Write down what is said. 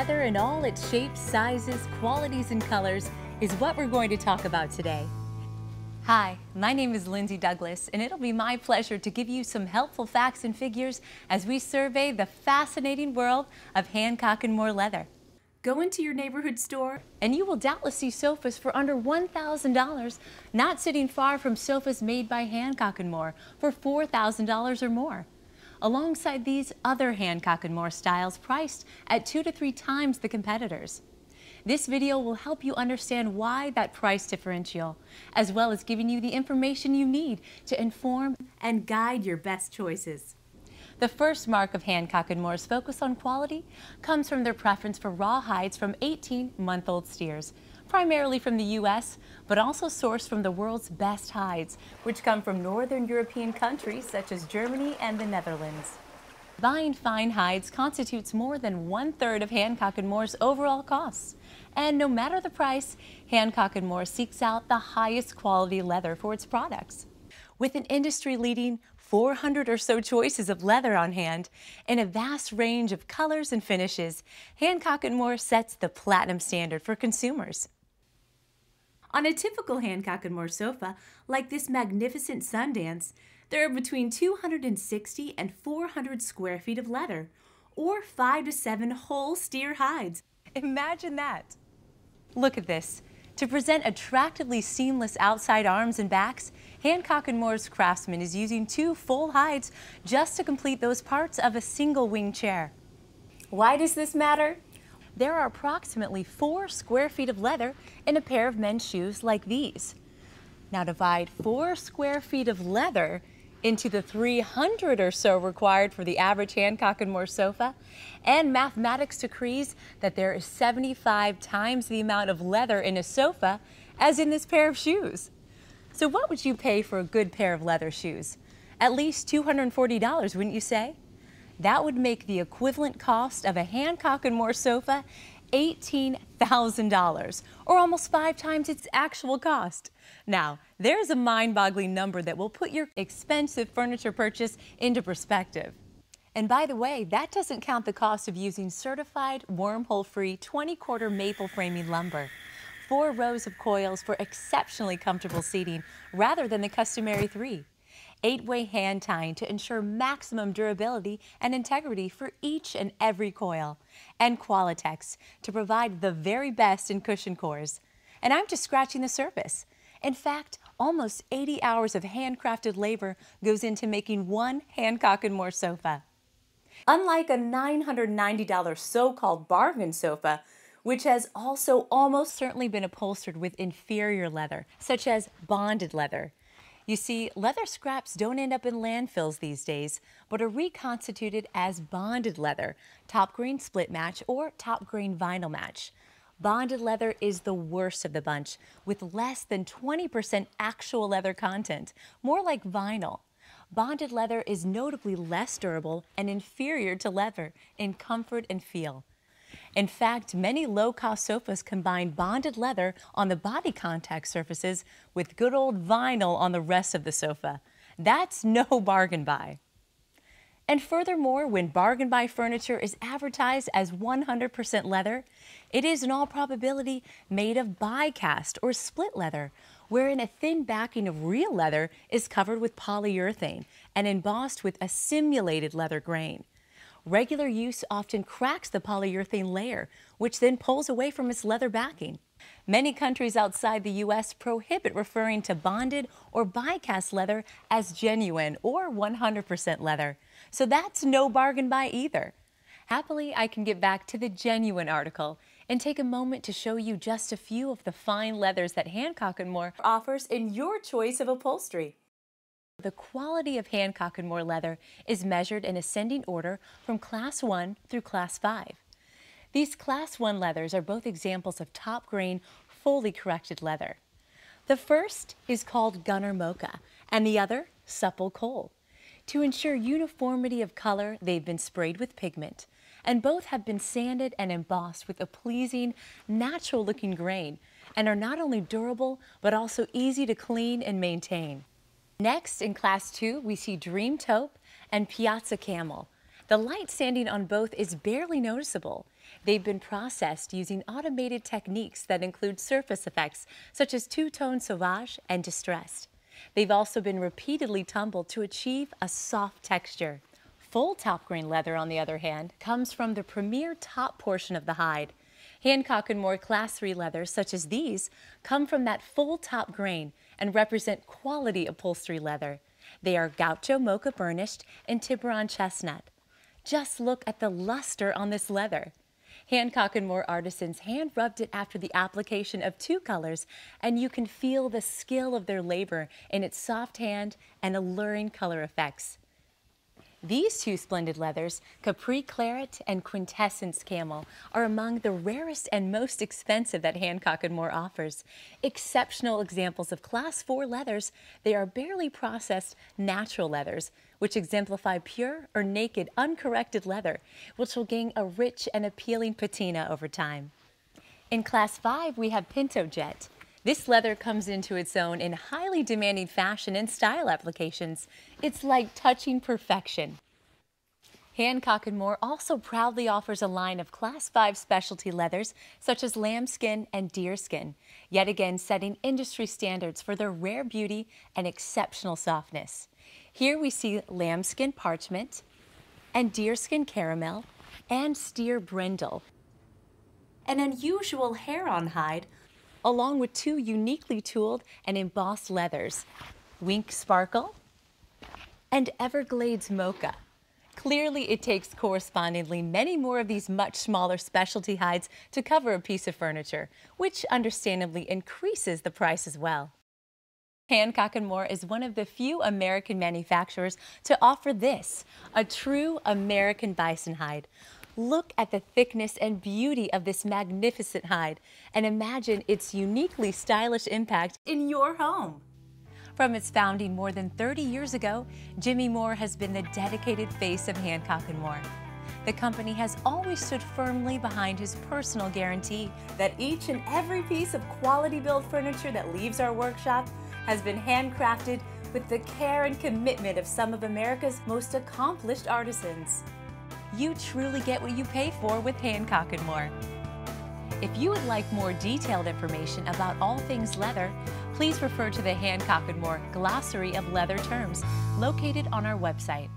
leather in all its shapes, sizes, qualities, and colors is what we're going to talk about today. Hi, my name is Lindsay Douglas, and it'll be my pleasure to give you some helpful facts and figures as we survey the fascinating world of Hancock Moore leather. Go into your neighborhood store, and you will doubtless see sofas for under $1,000, not sitting far from sofas made by Hancock Moore for $4,000 or more. Alongside these other Hancock Moore styles priced at 2 to 3 times the competitors. This video will help you understand why that price differential, as well as giving you the information you need to inform and guide your best choices. The first mark of Hancock Moore's focus on quality comes from their preference for raw hides from 18-month-old steers, primarily from the U.S., but also sourced from the world's best hides, which come from northern European countries such as Germany and the Netherlands. Buying fine hides constitutes more than 1/3 of Hancock Moore's overall costs. And no matter the price, Hancock Moore seeks out the highest quality leather for its products. With an industry-leading 400 or so choices of leather on hand and a vast range of colors and finishes, Hancock Moore sets the platinum standard for consumers. On a typical Hancock Moore sofa, like this magnificent Sundance, there are between 260 and 400 square feet of leather, or 5 to 7 whole steer hides. Imagine that! Look at this. To present attractively seamless outside arms and backs, Hancock Moore's craftsman is using 2 full hides just to complete those parts of a single wing chair. Why does this matter? There are approximately 4 square feet of leather in a pair of men's shoes like these. Now divide 4 square feet of leather into the 300 or so required for the average Hancock Moore sofa, and mathematics decrees that there is 75 times the amount of leather in a sofa as in this pair of shoes. So what would you pay for a good pair of leather shoes? At least $240, wouldn't you say? That would make the equivalent cost of a Hancock Moore sofa $18,000, or almost 5 times its actual cost. Now, there's a mind-boggling number that will put your expensive furniture purchase into perspective. And by the way, that doesn't count the cost of using certified, wormhole-free 20-quarter maple framing lumber. 4 rows of coils for exceptionally comfortable seating rather than the customary 3. 8-way hand tying to ensure maximum durability and integrity for each and every coil, and Qualitex to provide the very best in cushion cores. And I'm just scratching the surface. In fact, almost 80 hours of handcrafted labor goes into making one Hancock Moore sofa. Unlike a $990 so-called bargain sofa, which has also almost certainly been upholstered with inferior leather, such as bonded leather. You see, leather scraps don't end up in landfills these days, but are reconstituted as bonded leather, top grain split match, or top grain vinyl match. Bonded leather is the worst of the bunch, with less than 20% actual leather content, more like vinyl. Bonded leather is notably less durable and inferior to leather in comfort and feel. In fact, many low-cost sofas combine bonded leather on the body contact surfaces with good old vinyl on the rest of the sofa. That's no bargain buy. And furthermore, when bargain buy furniture is advertised as 100% leather, it is in all probability made of die-cast or split leather, wherein a thin backing of real leather is covered with polyurethane and embossed with a simulated leather grain. Regular use often cracks the polyurethane layer, which then pulls away from its leather backing. Many countries outside the U.S. prohibit referring to bonded or die-cast leather as genuine or 100% leather, so that's no bargain buy either. Happily, I can get back to the genuine article and take a moment to show you just a few of the fine leathers that Hancock Moore offers in your choice of upholstery. The quality of Hancock Moore leather is measured in ascending order from Class 1 through Class 5. These Class 1 leathers are both examples of top grain, fully corrected leather. The first is called Gunner Mocha, and the other Supple Coal. To ensure uniformity of color, they've been sprayed with pigment, and both have been sanded and embossed with a pleasing, natural-looking grain, and are not only durable, but also easy to clean and maintain. Next, in Class 2, we see Dream Taupe and Piazza Camel. The light standing on both is barely noticeable. They've been processed using automated techniques that include surface effects such as two-tone sauvage and distressed. They've also been repeatedly tumbled to achieve a soft texture. Full top grain leather, on the other hand, comes from the premier top portion of the hide. Hancock Moore Class 3 leathers, such as these, come from that full top grain and represent quality upholstery leather. They are Gaucho Mocha burnished and Tiburon Chestnut. Just look at the luster on this leather. Hancock Moore artisans hand-rubbed it after the application of two colors, and you can feel the skill of their labor in its soft hand and alluring color effects. These two splendid leathers, Capri Claret and Quintessence Camel, are among the rarest and most expensive that Hancock Moore offers. Exceptional examples of Class 4 leathers, they are barely processed natural leathers, which exemplify pure or naked, uncorrected leather, which will gain a rich and appealing patina over time. In Class 5, we have Pinto Jet. This leather comes into its own in highly demanding fashion and style applications. It's like touching perfection. Hancock Moore also proudly offers a line of Class 5 specialty leathers such as lambskin and deerskin, yet again setting industry standards for their rare beauty and exceptional softness. Here we see lambskin parchment and deerskin caramel and steer brindle. An unusual heron hide, along with two uniquely tooled and embossed leathers, Wink Sparkle and Everglades Mocha. Clearly, it takes correspondingly many more of these much smaller specialty hides to cover a piece of furniture, which understandably increases the price as well. Hancock Moore is one of the few American manufacturers to offer this, a true American bison hide. Look at the thickness and beauty of this magnificent hide and imagine its uniquely stylish impact in your home. From its founding more than 30 years ago, Jimmy Moore has been the dedicated face of Hancock Moore. The company has always stood firmly behind his personal guarantee that each and every piece of quality-built furniture that leaves our workshop has been handcrafted with the care and commitment of some of America's most accomplished artisans. You truly get what you pay for with Hancock Moore. If you would like more detailed information about all things leather, please refer to the Hancock Moore Glossary of Leather Terms located on our website.